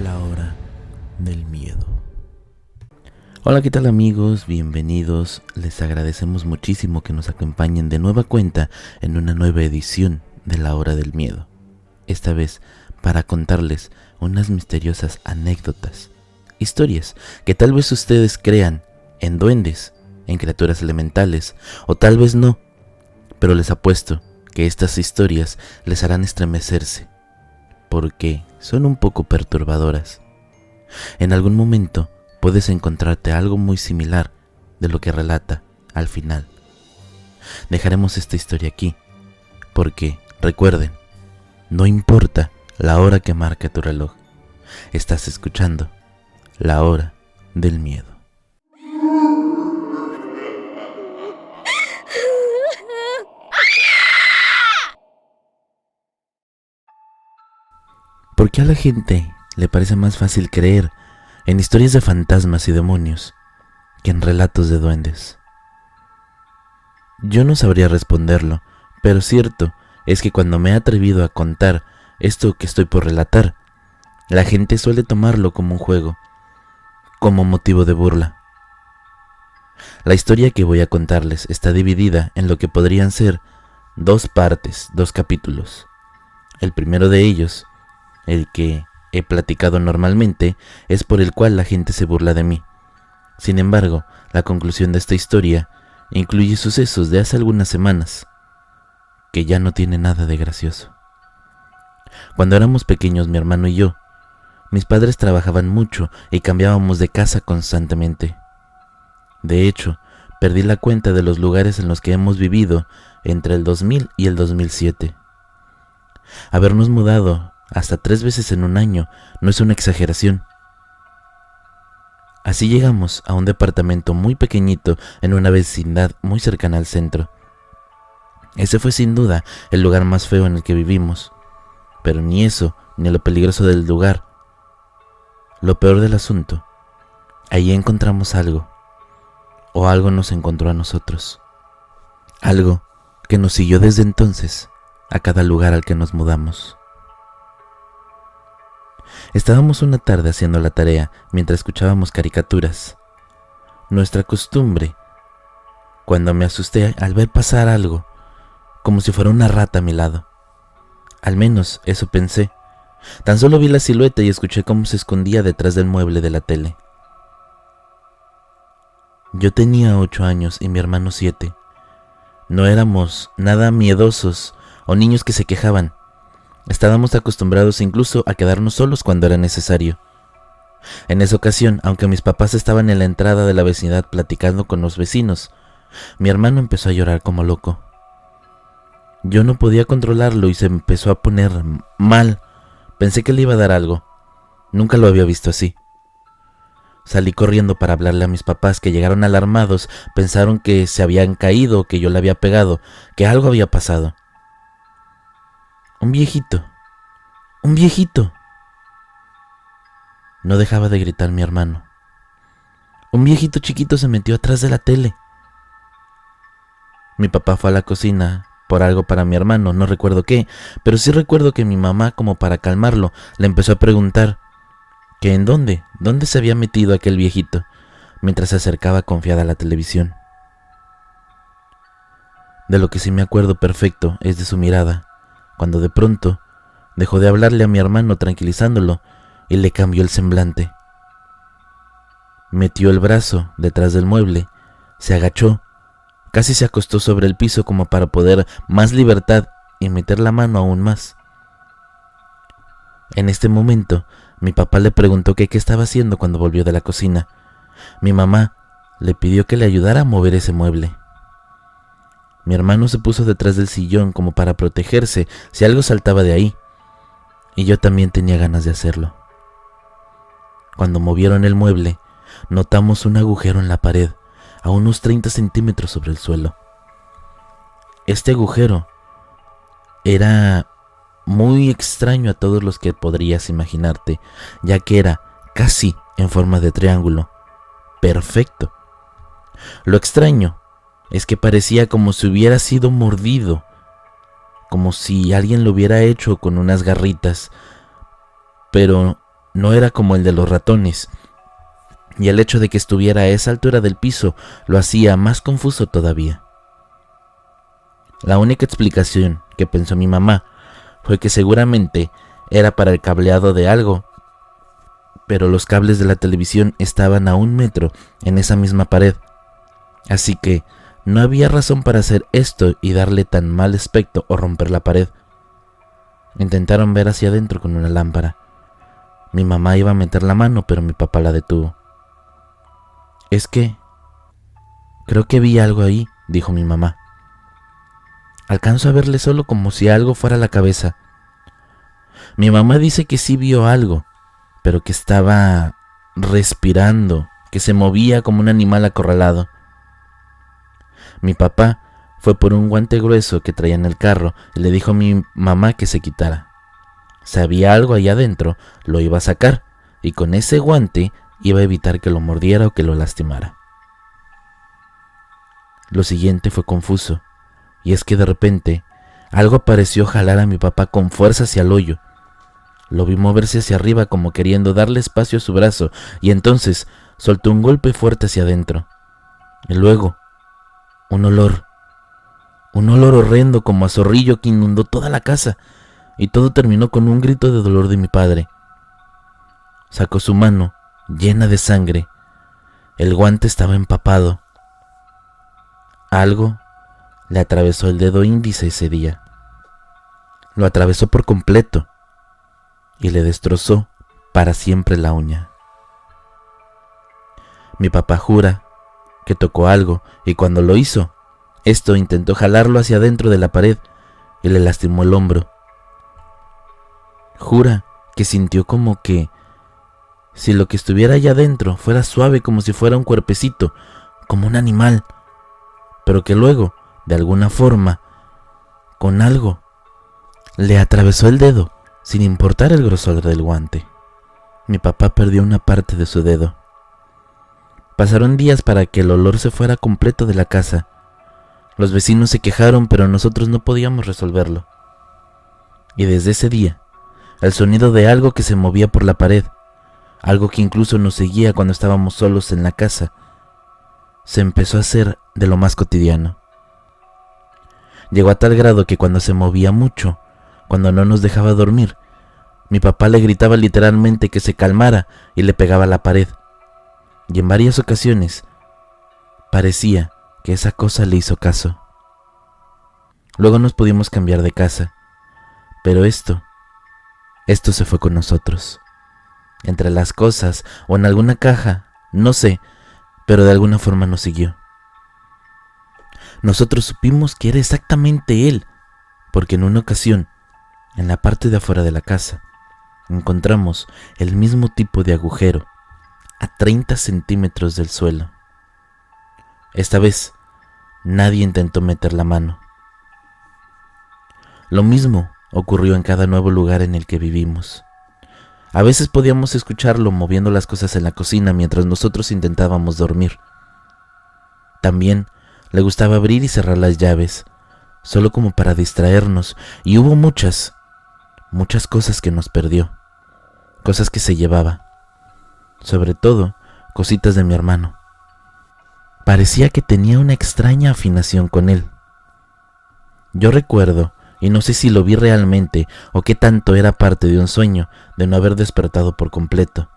La hora del miedo. Hola, ¿qué tal amigos? Bienvenidos. Les agradecemos muchísimo que nos acompañen de nueva cuenta en una nueva edición de La Hora del Miedo. Esta vez para contarles unas misteriosas anécdotas, historias que tal vez ustedes crean en duendes, en criaturas elementales, o tal vez no, pero les apuesto que estas historias les harán estremecerse, porque son un poco perturbadoras. En algún momento puedes encontrarte algo muy similar de lo que relata al final. Dejaremos esta historia aquí, porque recuerden, no importa la hora que marca tu reloj, estás escuchando La Hora del Miedo. ¿Por qué a la gente le parece más fácil creer en historias de fantasmas y demonios que en relatos de duendes? Yo no sabría responderlo, pero cierto es que cuando me he atrevido a contar esto que estoy por relatar, la gente suele tomarlo como un juego, como motivo de burla. La historia que voy a contarles está dividida en lo que podrían ser dos partes, dos capítulos. El primero de ellos, el que he platicado normalmente, es por el cual la gente se burla de mí. Sin embargo, la conclusión de esta historia incluye sucesos de hace algunas semanas, que ya no tiene nada de gracioso. Cuando éramos pequeños, mi hermano y yo, mis padres trabajaban mucho y cambiábamos de casa constantemente. De hecho, perdí la cuenta de los lugares en los que hemos vivido entre el 2000 y el 2007. Habernos mudado hasta 3 veces en un año no es una exageración. Así llegamos a un departamento muy pequeñito en una vecindad muy cercana al centro. Ese fue sin duda el lugar más feo en el que vivimos, pero ni eso ni lo peligroso del lugar. Lo peor del asunto, ahí encontramos algo, o algo nos encontró a nosotros, algo que nos siguió desde entonces a cada lugar al que nos mudamos. Estábamos una tarde haciendo la tarea mientras escuchábamos caricaturas. Nuestra costumbre, cuando me asusté al ver pasar algo, como si fuera una rata a mi lado. Al menos eso pensé. Tan solo vi la silueta y escuché cómo se escondía detrás del mueble de la tele. Yo tenía 8 años y mi hermano 7. No éramos nada miedosos o niños que se quejaban. Estábamos acostumbrados incluso a quedarnos solos cuando era necesario. En esa ocasión, aunque mis papás estaban en la entrada de la vecindad platicando con los vecinos, mi hermano empezó a llorar como loco. Yo no podía controlarlo y se empezó a poner mal. Pensé que le iba a dar algo. Nunca lo había visto así. Salí corriendo para hablarle a mis papás, que llegaron alarmados. Pensaron que se habían caído, que yo le había pegado, que algo había pasado. Un viejito. No dejaba de gritar mi hermano. Un viejito chiquito se metió atrás de la tele. Mi papá fue a la cocina por algo para mi hermano, no recuerdo qué, pero sí recuerdo que mi mamá, como para calmarlo, le empezó a preguntar que en dónde se había metido aquel viejito, mientras se acercaba confiada a la televisión. De lo que sí me acuerdo perfecto es de su mirada, cuando de pronto dejó de hablarle a mi hermano tranquilizándolo y le cambió el semblante. Metió el brazo detrás del mueble, se agachó, casi se acostó sobre el piso como para poder más libertad y meter la mano aún más. En este momento, mi papá le preguntó qué estaba haciendo cuando volvió de la cocina. Mi mamá le pidió que le ayudara a mover ese mueble. Mi hermano se puso detrás del sillón como para protegerse si algo saltaba de ahí, y yo también tenía ganas de hacerlo. Cuando movieron el mueble, notamos un agujero en la pared, a unos 30 centímetros sobre el suelo. este agujero era muy extraño a todos los que podrías imaginarte, ya que era casi en forma de triángulo, perfecto. Lo extraño es que parecía como si hubiera sido mordido, como si alguien lo hubiera hecho con unas garritas, pero no era como el de los ratones, y el hecho de que estuviera a esa altura del piso lo hacía más confuso todavía. La única explicación que pensó mi mamá fue que seguramente era para el cableado de algo, pero los cables de la televisión estaban a 1 metro en esa misma pared, así que no había razón para hacer esto y darle tan mal aspecto o romper la pared. Intentaron ver hacia adentro con una lámpara. Mi mamá iba a meter la mano, pero mi papá la detuvo. Es que creo que vi algo ahí, dijo mi mamá. Alcanzo a verle solo como si algo fuera a la cabeza. Mi mamá dice que sí vio algo, pero que estaba respirando, que se movía como un animal acorralado. Mi papá fue por un guante grueso que traía en el carro y le dijo a mi mamá que se quitara. Si había algo allá adentro, lo iba a sacar, y con ese guante iba a evitar que lo mordiera o que lo lastimara. Lo siguiente fue confuso, y es que de repente algo pareció jalar a mi papá con fuerza hacia el hoyo. Lo vi moverse hacia arriba como queriendo darle espacio a su brazo, y entonces soltó un golpe fuerte hacia adentro. Y luego, un olor horrendo como a zorrillo que inundó toda la casa, y todo terminó con un grito de dolor de mi padre. Sacó su mano, llena de sangre. El guante estaba empapado. Algo le atravesó el dedo índice ese día. Lo atravesó por completo y le destrozó para siempre la uña. Mi papá jura que tocó algo y cuando lo hizo, esto intentó jalarlo hacia adentro de la pared y le lastimó el hombro. Jura que sintió como que si lo que estuviera allá adentro fuera suave como si fuera un cuerpecito, como un animal, pero que luego, de alguna forma, con algo, le atravesó el dedo sin importar el grosor del guante. Mi papá perdió una parte de su dedo. Pasaron días para que el olor se fuera completo de la casa. Los vecinos se quejaron, pero nosotros no podíamos resolverlo. Y desde ese día, el sonido de algo que se movía por la pared, algo que incluso nos seguía cuando estábamos solos en la casa, se empezó a hacer de lo más cotidiano. Llegó a tal grado que cuando se movía mucho, cuando no nos dejaba dormir, mi papá le gritaba literalmente que se calmara y le pegaba a la pared. Y en varias ocasiones parecía que esa cosa le hizo caso. Luego nos pudimos cambiar de casa, pero esto se fue con nosotros. Entre las cosas o en alguna caja, no sé, pero de alguna forma nos siguió. Nosotros supimos que era exactamente él, porque en una ocasión, en la parte de afuera de la casa, encontramos el mismo tipo de agujero, a 30 centímetros del suelo. Esta vez, nadie intentó meter la mano. Lo mismo ocurrió en cada nuevo lugar en el que vivimos. A veces podíamos escucharlo moviendo las cosas en la cocina mientras nosotros intentábamos dormir. También le gustaba abrir y cerrar las llaves, solo como para distraernos, y hubo muchas cosas que nos perdió, cosas que se llevaba, sobre todo cositas de mi hermano. Parecía que tenía una extraña afinación con él. Yo recuerdo, y no sé si lo vi realmente o qué tanto era parte de un sueño de no haber despertado por completo,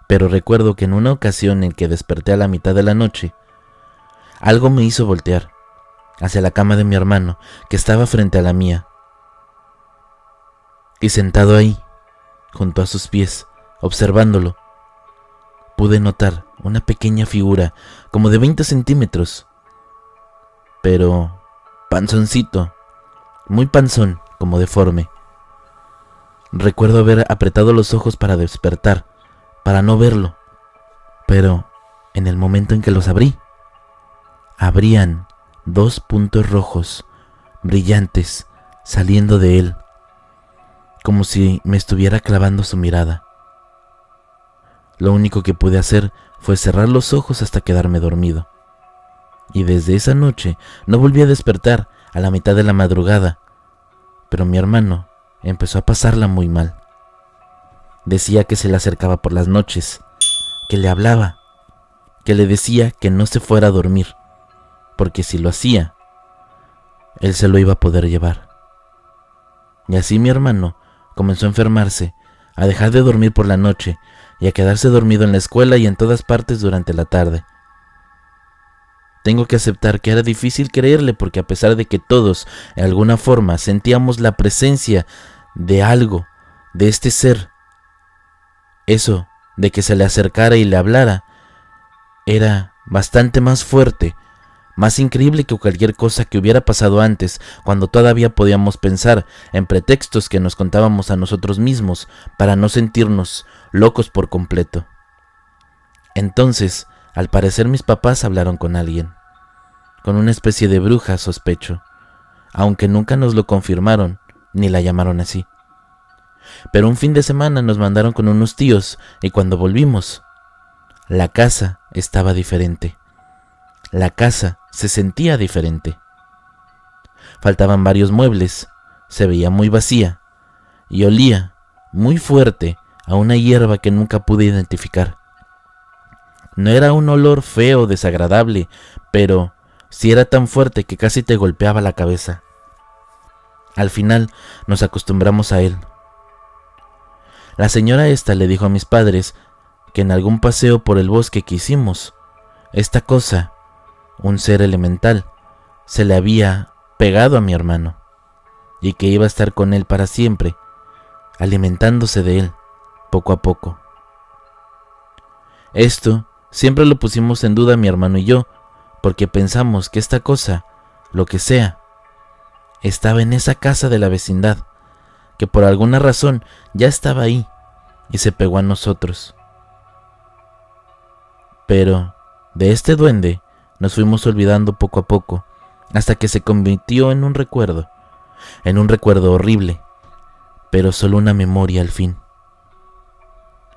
pero recuerdo que en una ocasión en que desperté a la mitad de la noche, algo me hizo voltear hacia la cama de mi hermano, que estaba frente a la mía. Y sentado ahí, junto a sus pies, observándolo, pude notar una pequeña figura, como de 20 centímetros, pero panzoncito, muy panzón, como deforme. Recuerdo haber apretado los ojos para despertar, para no verlo, pero en el momento en que los abrí, abrían 2 puntos rojos brillantes, saliendo de él, como si me estuviera clavando su mirada. Lo único que pude hacer fue cerrar los ojos hasta quedarme dormido. Y desde esa noche no volví a despertar a la mitad de la madrugada, pero mi hermano empezó a pasarla muy mal. Decía que se le acercaba por las noches, que le hablaba, que le decía que no se fuera a dormir, porque si lo hacía, él se lo iba a poder llevar. Y así mi hermano comenzó a enfermarse, a dejar de dormir por la noche y a quedarse dormido en la escuela y en todas partes durante la tarde. Tengo que aceptar que era difícil creerle, porque a pesar de que todos, de alguna forma, sentíamos la presencia de algo, de este ser, eso de que se le acercara y le hablara, era bastante más fuerte, más increíble que cualquier cosa que hubiera pasado antes, cuando todavía podíamos pensar en pretextos que nos contábamos a nosotros mismos para no sentirnos locos por completo. Entonces, al parecer mis papás hablaron con alguien, con una especie de bruja, sospecho, aunque nunca nos lo confirmaron ni la llamaron así. Pero un fin de semana nos mandaron con unos tíos y cuando volvimos, la casa estaba diferente. La casa se sentía diferente. Faltaban varios muebles, se veía muy vacía y olía muy fuerte a una hierba que nunca pude identificar. No era un olor feo o desagradable, pero sí era tan fuerte que casi te golpeaba la cabeza. Al final nos acostumbramos a él. La señora esta le dijo a mis padres que en algún paseo por el bosque que hicimos, esta cosa, un ser elemental, se le había pegado a mi hermano y que iba a estar con él para siempre, alimentándose de él poco a poco. Esto siempre lo pusimos en duda mi hermano y yo, porque pensamos que esta cosa, lo que sea, estaba en esa casa de la vecindad, que por alguna razón ya estaba ahí y se pegó a nosotros. Pero de este duende nos fuimos olvidando poco a poco, hasta que se convirtió en un recuerdo horrible, pero solo una memoria al fin.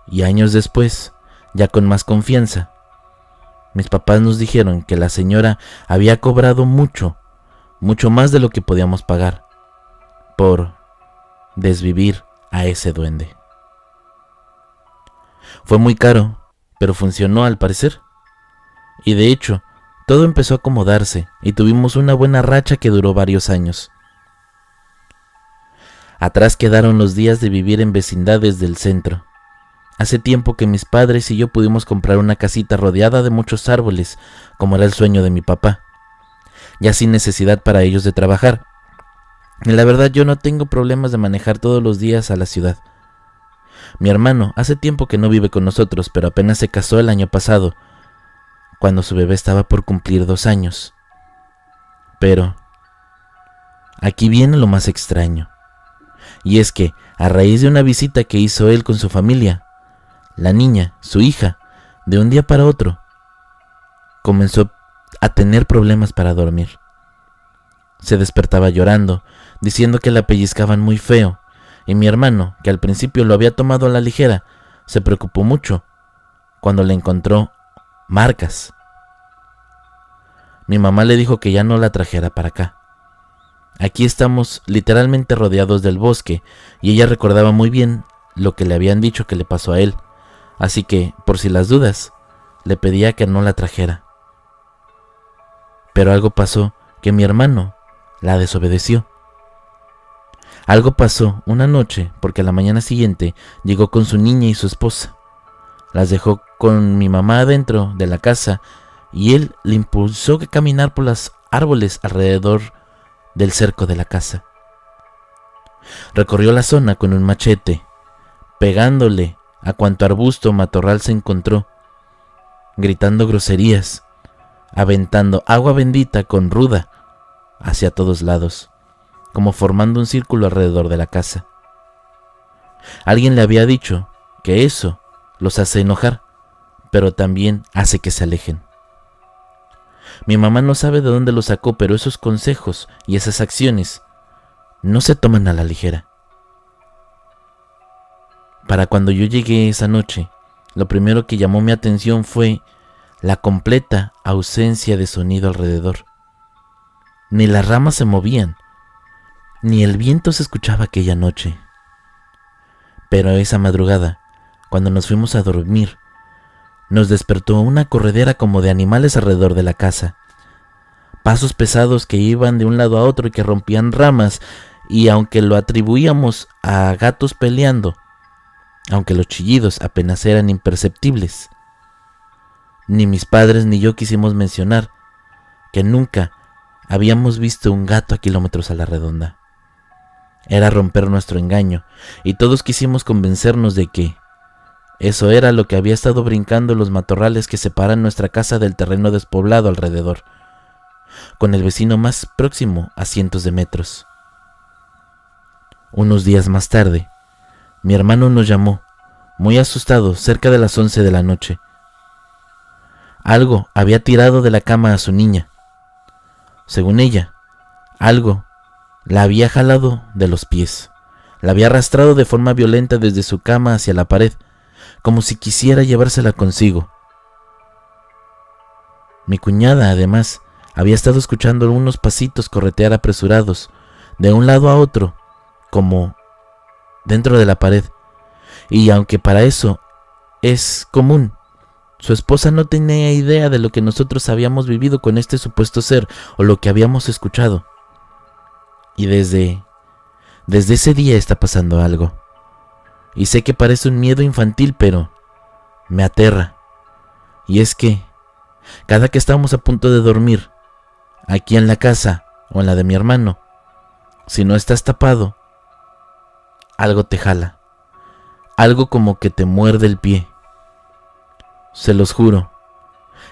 Y años después, ya con más confianza, mis papás nos dijeron que la señora había cobrado mucho más de lo que podíamos pagar, por desvivir a ese duende. Fue muy caro, pero funcionó al parecer. Y de hecho, todo empezó a acomodarse y tuvimos una buena racha que duró varios años. Atrás quedaron los días de vivir en vecindades del centro. Hace tiempo que mis padres y yo pudimos comprar una casita rodeada de muchos árboles, como era el sueño de mi papá, ya sin necesidad para ellos de trabajar. Y la verdad, yo no tengo problemas de manejar todos los días a la ciudad. Mi hermano hace tiempo que no vive con nosotros, pero apenas se casó el año pasado, cuando su bebé estaba por cumplir 2 años. Pero aquí viene lo más extraño, y es que a raíz de una visita que hizo él con su familia, la niña, su hija, de un día para otro, comenzó a tener problemas para dormir. Se despertaba llorando, diciendo que la pellizcaban muy feo, y mi hermano, que al principio lo había tomado a la ligera, se preocupó mucho cuando le encontró marcas. Mi mamá le dijo que ya no la trajera para acá. Aquí estamos literalmente rodeados del bosque, y ella recordaba muy bien lo que le habían dicho que le pasó a él, así que, por si las dudas, le pedía que no la trajera. Pero algo pasó que mi hermano la desobedeció. Algo pasó una noche porque a la mañana siguiente llegó con su niña y su esposa. Las dejó con mi mamá adentro de la casa y él le impulsó a caminar por los árboles alrededor del cerco de la casa. Recorrió la zona con un machete, pegándole a cuanto arbusto o matorral se encontró, gritando groserías, aventando agua bendita con ruda hacia todos lados, como formando un círculo alrededor de la casa. Alguien le había dicho que eso los hace enojar, pero también hace que se alejen. Mi mamá no sabe de dónde lo sacó, pero esos consejos y esas acciones no se toman a la ligera. Para cuando yo llegué esa noche, lo primero que llamó mi atención fue la completa ausencia de sonido alrededor. Ni las ramas se movían, ni el viento se escuchaba aquella noche. Pero esa madrugada, cuando nos fuimos a dormir, nos despertó una corredera como de animales alrededor de la casa. Pasos pesados que iban de un lado a otro y que rompían ramas, y aunque lo atribuíamos a gatos peleando, aunque los chillidos apenas eran imperceptibles, ni mis padres ni yo quisimos mencionar que nunca habíamos visto un gato a kilómetros a la redonda. Era romper nuestro engaño, y todos quisimos convencernos de que eso era lo que había estado brincando en los matorrales que separan nuestra casa del terreno despoblado alrededor, con el vecino más próximo a cientos de metros. Unos días más tarde, mi hermano nos llamó, muy asustado, cerca de las 11 de la noche. Algo había tirado de la cama a su niña. Según ella, algo la había jalado de los pies. La había arrastrado de forma violenta desde su cama hacia la pared, como si quisiera llevársela consigo. Mi cuñada, además, había estado escuchando unos pasitos corretear apresurados, de un lado a otro, como dentro de la pared. Y aunque para eso es común, su esposa no tenía idea de lo que nosotros habíamos vivido con este supuesto ser o lo que habíamos escuchado. Y desde ese día está pasando algo. Y sé que parece un miedo infantil, pero me aterra. Y es que cada que estamos a punto de dormir, aquí en la casa o en la de mi hermano, si no estás tapado, algo te jala. Algo como que te muerde el pie. Se los juro.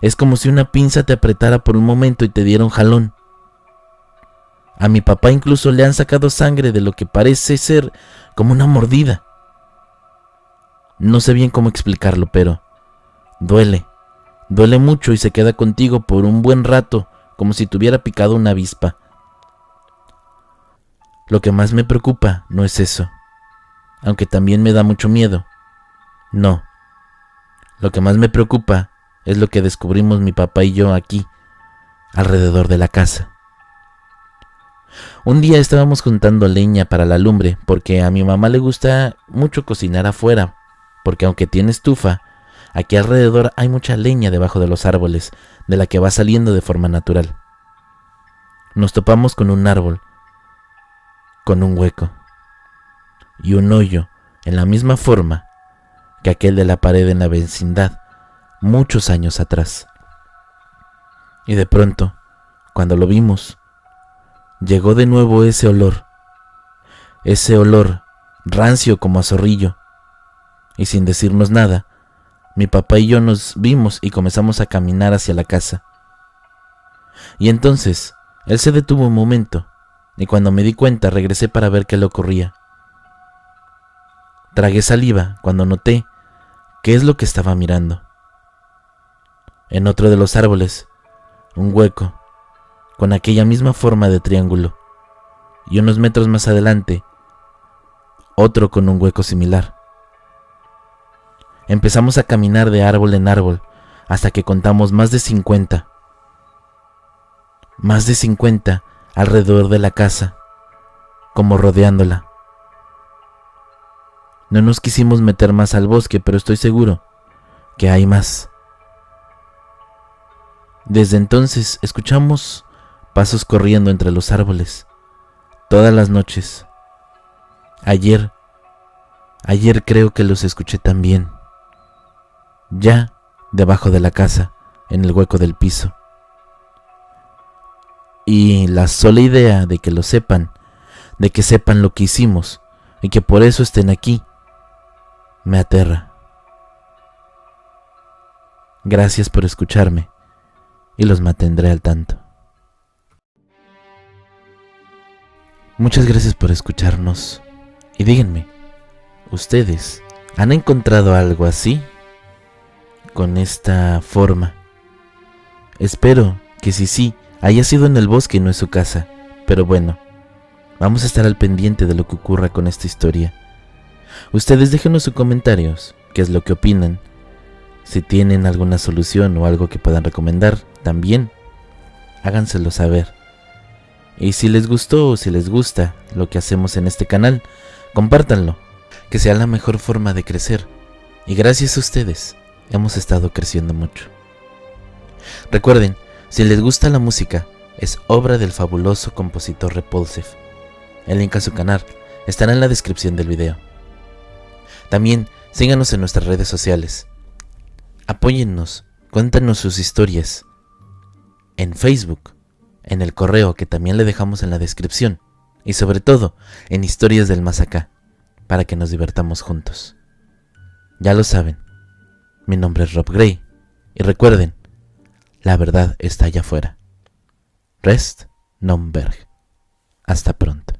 Es como si una pinza te apretara por un momento y te diera un jalón. A mi papá incluso le han sacado sangre de lo que parece ser como una mordida. No sé bien cómo explicarlo, pero duele. Duele mucho y se queda contigo por un buen rato, como si te hubiera picado una avispa. Lo que más me preocupa no es eso, aunque también me da mucho miedo. No. Lo que más me preocupa es lo que descubrimos mi papá y yo aquí, alrededor de la casa. Un día estábamos juntando leña para la lumbre, porque a mi mamá le gusta mucho cocinar afuera, porque aunque tiene estufa, aquí alrededor hay mucha leña debajo de los árboles, de la que va saliendo de forma natural. Nos topamos con un árbol, con un hueco y un hoyo en la misma forma que aquel de la pared en la vecindad, muchos años atrás. Y de pronto, cuando lo vimos, llegó de nuevo ese olor rancio como a zorrillo, y sin decirnos nada, mi papá y yo nos vimos y comenzamos a caminar hacia la casa. Y entonces, él se detuvo un momento, y cuando me di cuenta regresé para ver qué le ocurría. Tragué saliva cuando noté qué es lo que estaba mirando. En otro de los árboles, un hueco, con aquella misma forma de triángulo, y unos metros más adelante, otro con un hueco similar. Empezamos a caminar de árbol en árbol, hasta que contamos más de 50. Más de 50 alrededor de la casa, como rodeándola. No nos quisimos meter más al bosque, pero estoy seguro que hay más. Desde entonces escuchamos pasos corriendo entre los árboles, todas las noches. Ayer creo que los escuché también, ya debajo de la casa, en el hueco del piso. Y la sola idea de que lo sepan, de que sepan lo que hicimos y que por eso estén aquí, me aterra. Gracias por escucharme y los mantendré al tanto. Muchas gracias por escucharnos y díganme, ¿ustedes han encontrado algo así? Con esta forma. Espero que si sí, haya sido en el bosque y no en su casa, pero bueno, vamos a estar al pendiente de lo que ocurra con esta historia. Ustedes déjenos sus comentarios, qué es lo que opinan. Si tienen alguna solución o algo que puedan recomendar, también háganselo saber. Y si les gustó o si les gusta lo que hacemos en este canal, compártanlo, que sea la mejor forma de crecer. Y gracias a ustedes, hemos estado creciendo mucho. Recuerden, si les gusta la música, es obra del fabuloso compositor Repulsive. El link a su canal estará en la descripción del video. También síganos en nuestras redes sociales. Apóyennos, cuéntanos sus historias en Facebook, en el correo que también le dejamos en la descripción y sobre todo en Historias del Más Acá, para que nos divertamos juntos. Ya lo saben, mi nombre es Rob Gray y recuerden, la verdad está allá afuera. Rest non verg. Hasta pronto.